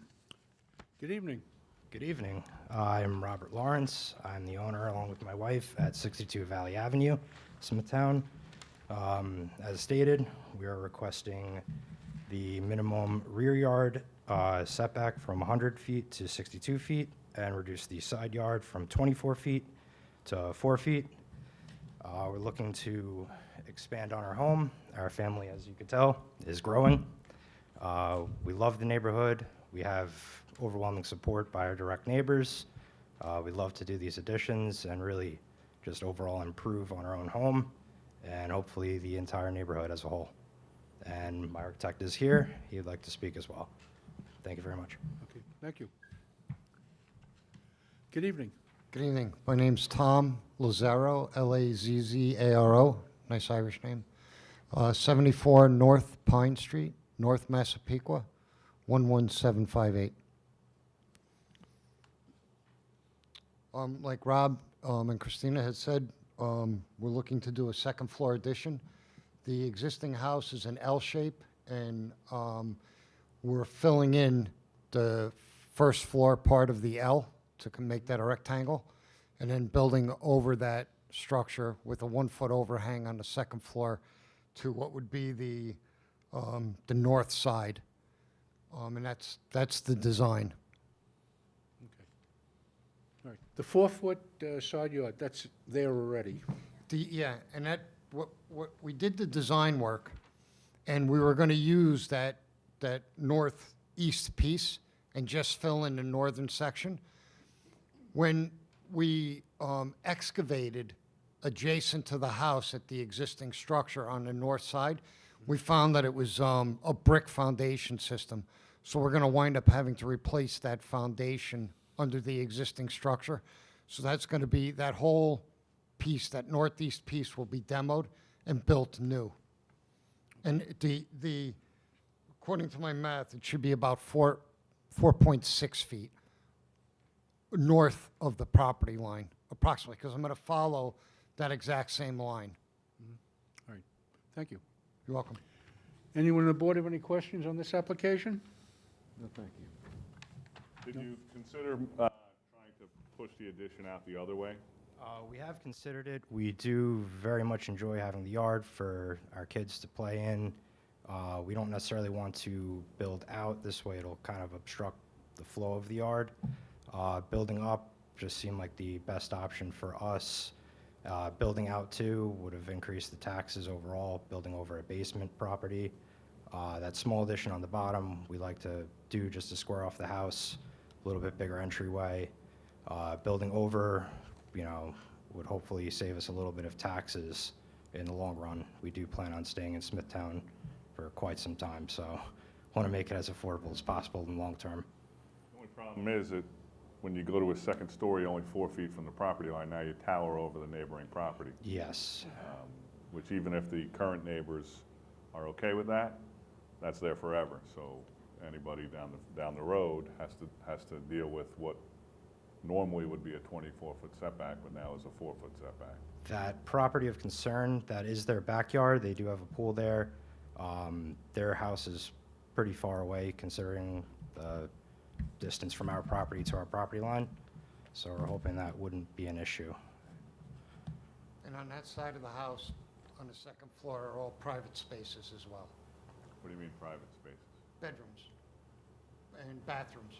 Speaker 1: Good evening.
Speaker 17: Good evening. I'm Robert Lawrence. I'm the owner, along with my wife, at 62 Valley Avenue, Smithtown. As stated, we are requesting the minimum rear yard setback from 100 feet to 62 feet and reduce the side yard from 24 feet to 4 feet. We're looking to expand on our home. Our family, as you can tell, is growing. We love the neighborhood. We have overwhelming support by our direct neighbors. We love to do these additions and really just overall improve on our own home and hopefully the entire neighborhood as a whole. And my architect is here. He would like to speak as well. Thank you very much.
Speaker 1: Okay, thank you. Good evening.
Speaker 4: Good evening. My name's Tom Lazzaro, Lazzaro, nice Irish name. 74 North Pine Street, North Massapequa, 11758. Like Rob and Christina had said, we're looking to do a second floor addition. The existing house is an L shape, and we're filling in the first floor part of the L to make that a rectangle, and then building over that structure with a 1 foot overhang on the second floor to what would be the north side. And that's the design.
Speaker 1: Okay. All right. The 4 foot side yard, that's there already.
Speaker 4: Yeah, and what we did the design work, and we were going to use that northeast piece and just fill in the northern section. When we excavated adjacent to the house at the existing structure on the north side, we found that it was a brick foundation system. So we're going to wind up having to replace that foundation under the existing structure. So that's going to be, that whole piece, that northeast piece will be demoed and built new. And according to my math, it should be about 4.6 feet north of the property line, approximately, because I'm going to follow that exact same line.
Speaker 1: All right, thank you.
Speaker 4: You're welcome.
Speaker 1: Anyone on the board have any questions on this application?
Speaker 4: No, thank you.
Speaker 9: Did you consider trying to push the addition out the other way?
Speaker 17: We have considered it. We do very much enjoy having the yard for our kids to play in. We don't necessarily want to build out. This way it'll kind of obstruct the flow of the yard. Building up just seemed like the best option for us. Building out too would have increased the taxes overall, building over a basement property. That small addition on the bottom, we like to do just to square off the house, a little bit bigger entryway. Building over, would hopefully save us a little bit of taxes in the long run. We do plan on staying in Smithtown for quite some time, so want to make it as affordable as possible in the long term.
Speaker 9: The only problem is that when you go to a second story, only 4 feet from the property line, now you tower over the neighboring property.
Speaker 17: Yes.
Speaker 9: Which even if the current neighbors are okay with that, that's there forever. So anybody down the road has to deal with what normally would be a 24-foot setback, but now is a 4-foot setback.
Speaker 17: That property of concern, that is their backyard. They do have a pool there. Their house is pretty far away considering the distance from our property to our property line. So we're hoping that wouldn't be an issue.
Speaker 4: And on that side of the house, on the second floor, are all private spaces as well.
Speaker 9: What do you mean private spaces?
Speaker 4: Bedrooms and bathrooms.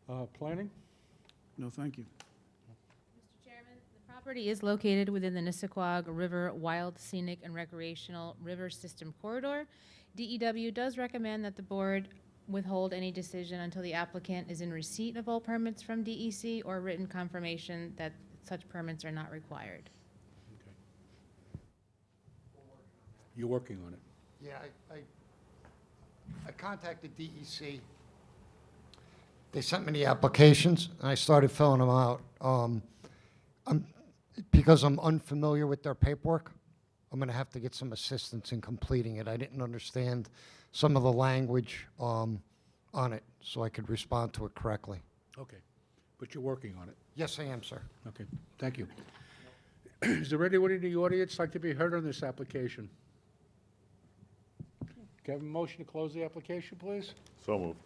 Speaker 9: Right.
Speaker 1: Planning?
Speaker 2: No, thank you.
Speaker 10: Mr. Chairman, the property is located within the Nissaquag River Wild Scenic and Recreational River System Corridor. DEW does recommend that the board withhold any decision until the applicant is in receipt of all permits from DEC or written confirmation that such permits are not required.
Speaker 1: You're working on it.
Speaker 4: Yeah, I contacted DEC. They sent me the applications, and I started filling them out. Because I'm unfamiliar with their paperwork, I'm gonna have to get some assistance in completing it. I didn't understand some of the language on it, so I could respond to it correctly.
Speaker 1: Okay, but you're working on it.
Speaker 4: Yes, I am, sir.
Speaker 1: Okay, thank you. Is there anyone in the audience like to be heard on this application? Can I have a motion to close the application, please?
Speaker 9: So moved.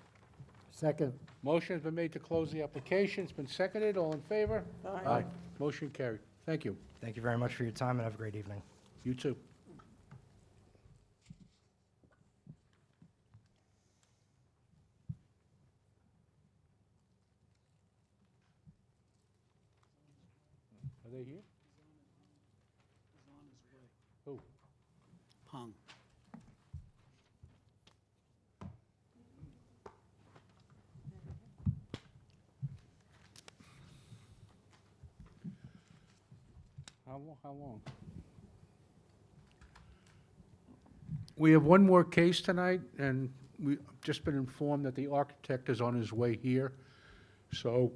Speaker 18: Second.
Speaker 1: Motion has been made to close the application. It's been seconded. All in favor? Aye. Motion carried. Thank you.
Speaker 17: Thank you very much for your time, and have a great evening.
Speaker 1: You too. Are they here? Who?
Speaker 2: Pong.
Speaker 1: How long? We have one more case tonight, and we've just been informed that the architect is on his way here. So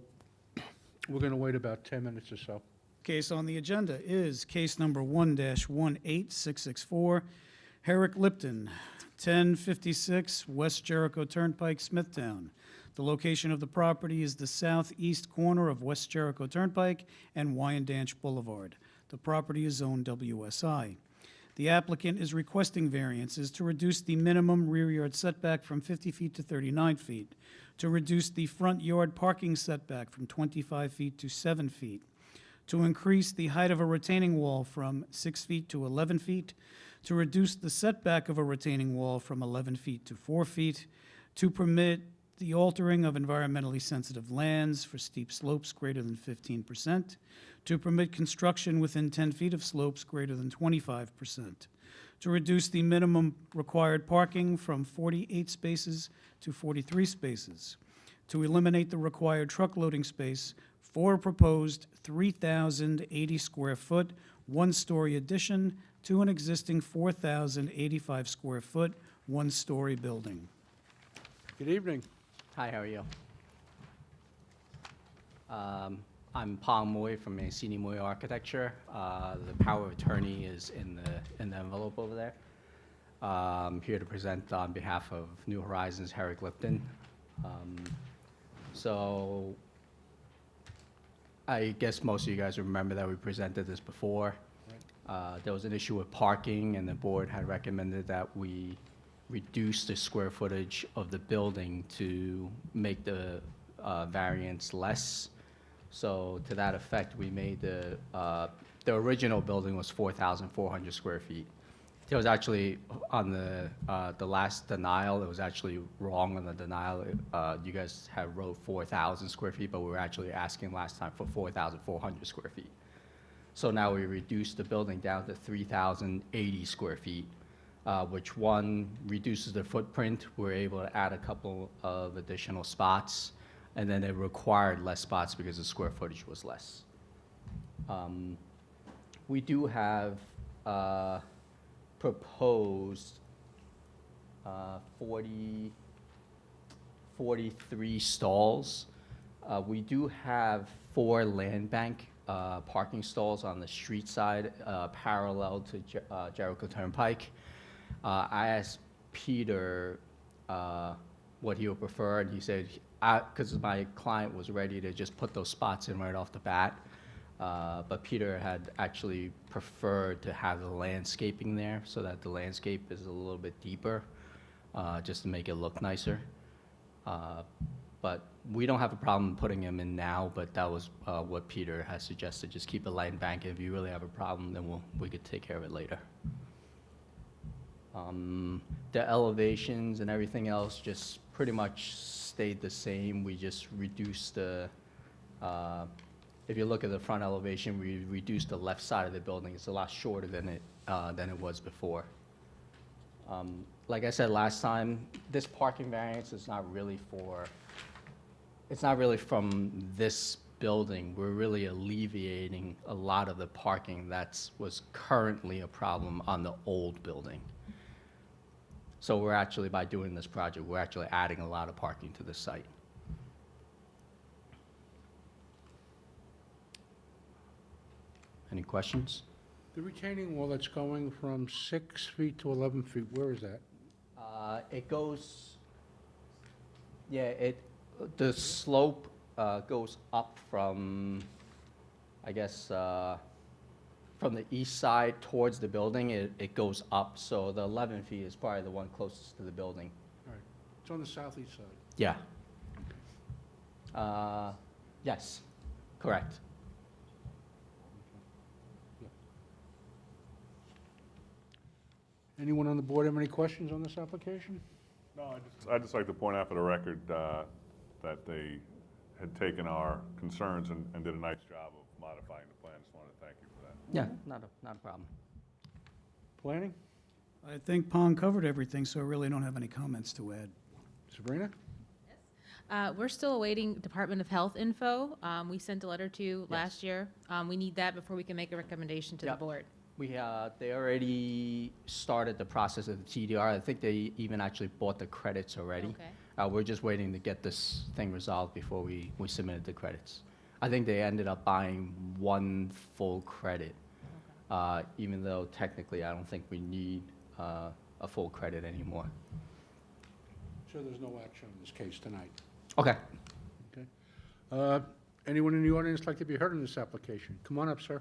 Speaker 1: we're going to wait about 10 minutes or so.
Speaker 2: Case on the agenda is case number 1-18664, Herrick Lipton, 1056 West Jericho Turnpike, Smithtown. The location of the property is the southeast corner of West Jericho Turnpike and Wyandanch Boulevard. The property is zoned WSI. The applicant is requesting variances to reduce the minimum rear yard setback from 50 feet to 39 feet, to reduce the front yard parking setback from 25 feet to 7 feet, to increase the height of a retaining wall from 6 feet to 11 feet, to reduce the setback of a retaining wall from 11 feet to 4 feet, to permit the altering of environmentally sensitive lands for steep slopes greater than 15%, to permit construction within 10 feet of slopes greater than 25%, to reduce the minimum required parking from 48 spaces to 43 spaces, to eliminate the required truck loading space for a proposed 3,080 square foot, one-story addition to an existing 4,085 square foot, one-story building.
Speaker 1: Good evening.
Speaker 18: Hi, how are you? I'm Pong Moy from Mancini Moy Architecture. The power of attorney is in the envelope over there. I'm here to present on behalf of New Horizons Herrick Lipton. So I guess most of you guys remember that we presented this before. There was an issue with parking, and the board had recommended that we reduce the square footage of the building to make the variance less. So to that effect, we made the original building was 4,400 square feet. It was actually on the last denial, it was actually wrong on the denial. You guys had wrote 4,000 square feet, but we were actually asking last time for 4,400 square feet. So now we reduced the building down to 3,080 square feet, which one reduces the footprint. We're able to add a couple of additional spots, and then it required less spots because the square footage was less. We do have proposed 43 stalls. We do have 4 land bank parking stalls on the street side, parallel to Jericho Turnpike. I asked Peter what he would prefer, and he said, because my client was ready to just put those spots in right off the bat, but Peter had actually preferred to have the landscaping there so that the landscape is a little bit deeper, just to make it look nicer. But we don't have a problem putting them in now, but that was what Peter has suggested, just keep a land bank. If you really have a problem, then we could take care of it later. The elevations and everything else just pretty much stayed the same. We just reduced the, if you look at the front elevation, we reduced the left side of the building. It's a lot shorter than it was before. Like I said last time, this parking variance is not really it's not really from this building. We're really alleviating a lot of the parking was currently a problem on the old building. So we're actually, by doing this project, we're actually adding a lot of parking to the site. Any questions?
Speaker 1: The retaining wall that's going from 6 feet to 11 feet, where is that?
Speaker 18: It goes, yeah, the slope goes up from, I guess, from the east side towards the building. It goes up, so the 11 feet is probably the one closest to the building.
Speaker 1: All right, it's on the southeast side.
Speaker 18: Yeah. Yes, correct.
Speaker 1: Anyone on the board have any questions on this application?
Speaker 9: No, I'd just like to point out for the record that they had taken our concerns and did a nice job of modifying the plan. Just wanted to thank you for that.
Speaker 18: Yeah, not a problem.
Speaker 1: Planning?
Speaker 2: I think Pong covered everything, so I really don't have any comments to add.
Speaker 1: Sabrina?
Speaker 10: We're still awaiting Department of Health info. We sent a letter to you last year. We need that before we can make a recommendation to the
Speaker 18: Yep.
Speaker 10: board.
Speaker 18: They already started the process of the TDR. I think they even actually bought the credits already.
Speaker 10: Okay.
Speaker 18: We're just waiting to get this thing resolved before we submitted the credits. I think they ended up buying one full credit, even though technically I don't think we need a full credit anymore.
Speaker 1: So there's no action on this case tonight.
Speaker 18: Okay.
Speaker 1: Okay. Anyone in the audience like to be heard on this application? Come on up, sir.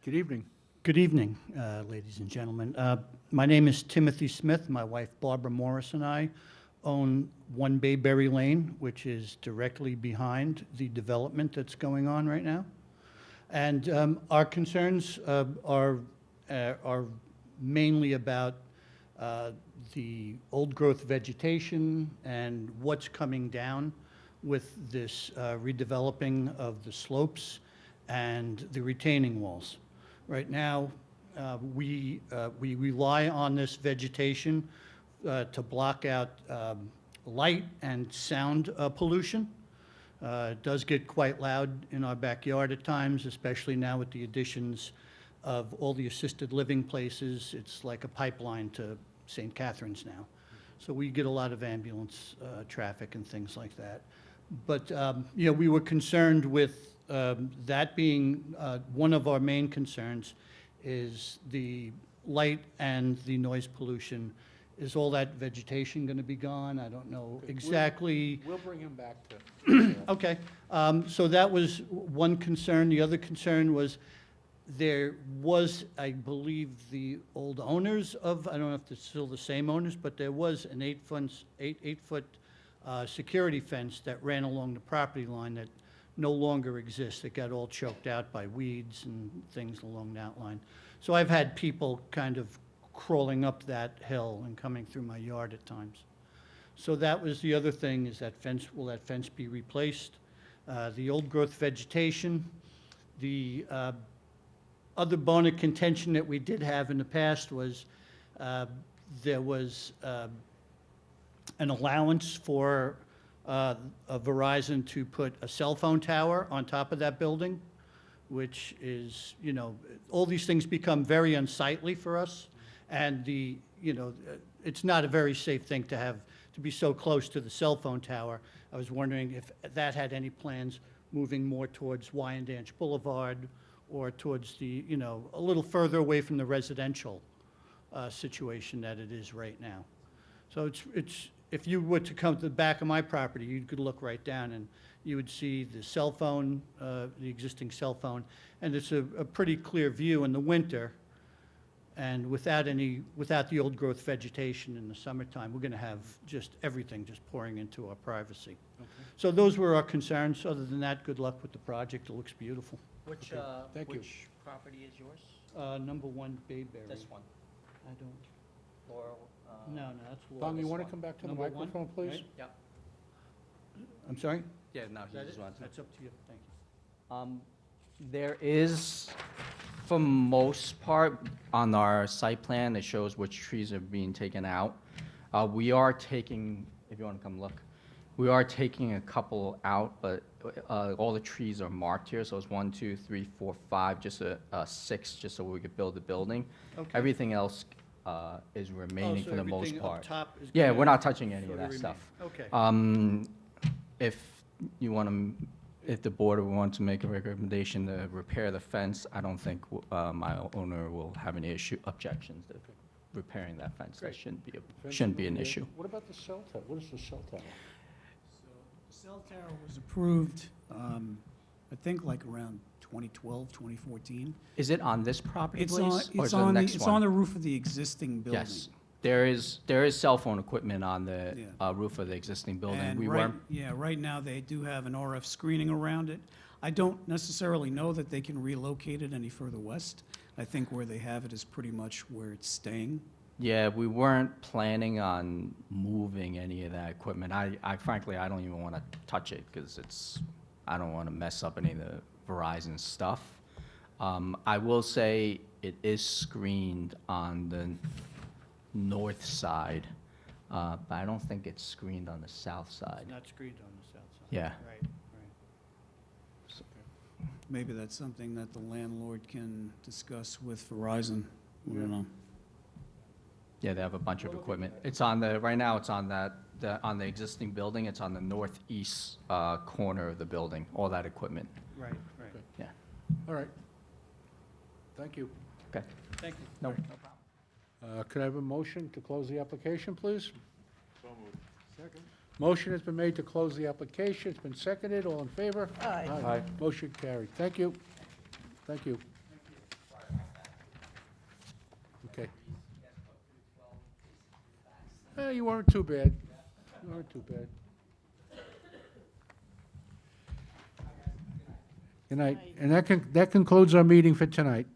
Speaker 1: Good evening.
Speaker 19: Good evening, ladies and gentlemen. My name is Timothy Smith. My wife Barbara Morris and I own 1 Bayberry Lane, which is directly behind the development that's going on right now. And our concerns are mainly about the old-growth vegetation and what's coming down with this redeveloping of the slopes and the retaining walls. Right now, we rely on this vegetation to block out light and sound pollution. It does get quite loud in our backyard at times, especially now with the additions of all the assisted living places. It's like a pipeline to St. Catharines now. So we get a lot of ambulance traffic and things like that. But, we were concerned with that being one of our main concerns is the light and the noise pollution. Is all that vegetation going to be gone? I don't know exactly.
Speaker 1: We'll bring him back to.
Speaker 19: Okay, so that was one concern. The other concern was there was, I believe, the old owners of, I don't know if it's still the same owners, but there was an 8-foot security fence that ran along the property line that no longer exists. It got all choked out by weeds and things along that line. So I've had people kind of crawling up that hill and coming through my yard at times. So that was the other thing, is that fence, will that fence be replaced? The old growth vegetation, the other bone of contention that we did have in the past was there was an allowance for Verizon to put a cell phone tower on top of that building, which is, all these things become very unsightly for us. And it's not a very safe thing to have, to be so close to the cell phone tower. I was wondering if that had any plans moving more towards Wyandanch Boulevard or towards the, a little further away from the residential situation that it is right now. So it's if you were to come to the back of my property, you could look right down and you would see the cell phone, the existing cell phone, and it's a pretty clear view in the winter. And without the old growth vegetation in the summertime, we're going to have just everything just pouring into our privacy.
Speaker 1: Okay.
Speaker 19: So those were our concerns. Other than that, good luck with the project. It looks beautiful.
Speaker 18: Which,
Speaker 1: Thank you.
Speaker 18: which property is yours?
Speaker 19: Number 1 Bayberry.
Speaker 18: This one?
Speaker 19: I don't,
Speaker 18: Laurel?
Speaker 19: no, that's Laurel.
Speaker 1: Tom, you
Speaker 18: this
Speaker 1: want to
Speaker 18: one.
Speaker 1: come back to the
Speaker 19: Number one,
Speaker 1: microphone, please?
Speaker 19: right?
Speaker 18: Yep.
Speaker 19: I'm sorry?
Speaker 18: Yeah, no,
Speaker 19: Is
Speaker 18: he
Speaker 19: that
Speaker 18: just
Speaker 19: it?
Speaker 18: wanted to.
Speaker 19: That's up to you, thank you.
Speaker 18: There is, for most part, on our site plan, it shows which trees are being taken out. We are taking, if you want to come look, we are taking a couple out, but all the trees are marked here, so it's 1, 2, 3, 4, 5, just a 6, just so we could build the building.
Speaker 19: Okay.
Speaker 18: Everything else is remaining
Speaker 19: so
Speaker 18: for the most
Speaker 19: everything up
Speaker 18: part.
Speaker 19: top is
Speaker 18: Yeah,
Speaker 19: gonna
Speaker 18: we're not touching any
Speaker 19: sort
Speaker 18: of
Speaker 19: of
Speaker 18: that stuff.
Speaker 19: remain. Okay.
Speaker 18: If you want to, if the board wants to make a recommendation to repair the fence, I don't think my owner will have any objections to repairing that fence. That shouldn't be an issue.
Speaker 1: What about the cell tower? What is the cell tower?
Speaker 2: The cell tower was approved, I think like around 2012, 2014.
Speaker 18: Is it on this property,
Speaker 2: It's
Speaker 18: please?
Speaker 2: on,
Speaker 18: Or
Speaker 2: it's
Speaker 18: is it the
Speaker 2: on the,
Speaker 18: next
Speaker 2: it's on
Speaker 18: one?
Speaker 2: the roof of the existing building.
Speaker 18: Yes. There is cell phone equipment on the
Speaker 2: Yeah.
Speaker 18: roof of the existing building.
Speaker 2: And
Speaker 18: We
Speaker 2: right,
Speaker 18: weren't,
Speaker 2: yeah, right now, they do have an RF screening around it. I don't necessarily know that they can relocate it any further west. I think where they have it is pretty much where it's staying.
Speaker 18: yeah, we weren't planning on moving any of that equipment. I frankly, I don't even want to touch it because I don't want to mess up any of the Verizon stuff. I will say it is screened on the north side, but I don't think it's screened on the south side.
Speaker 19: It's not screened on the south side.
Speaker 18: Yeah.
Speaker 19: Right, right.
Speaker 2: Maybe that's something that the landlord can discuss with Verizon. I don't know.
Speaker 18: Yeah, they have a bunch of equipment. It's on the, right now, it's on on the existing building, it's on the northeast corner of the building, all that equipment.
Speaker 19: Right, right.
Speaker 18: Yeah.
Speaker 1: All right. Thank you.
Speaker 18: Okay.
Speaker 19: Thank you.
Speaker 18: No problem.
Speaker 1: Could I have a motion to close the application, please? So moved. Second. Motion has been made to close the application. It's been seconded. All in favor?
Speaker 19: Aye.
Speaker 1: Motion carried. Thank you. Thank you. Okay. You weren't too bad. You weren't too bad. Good night. And that concludes our meeting for tonight.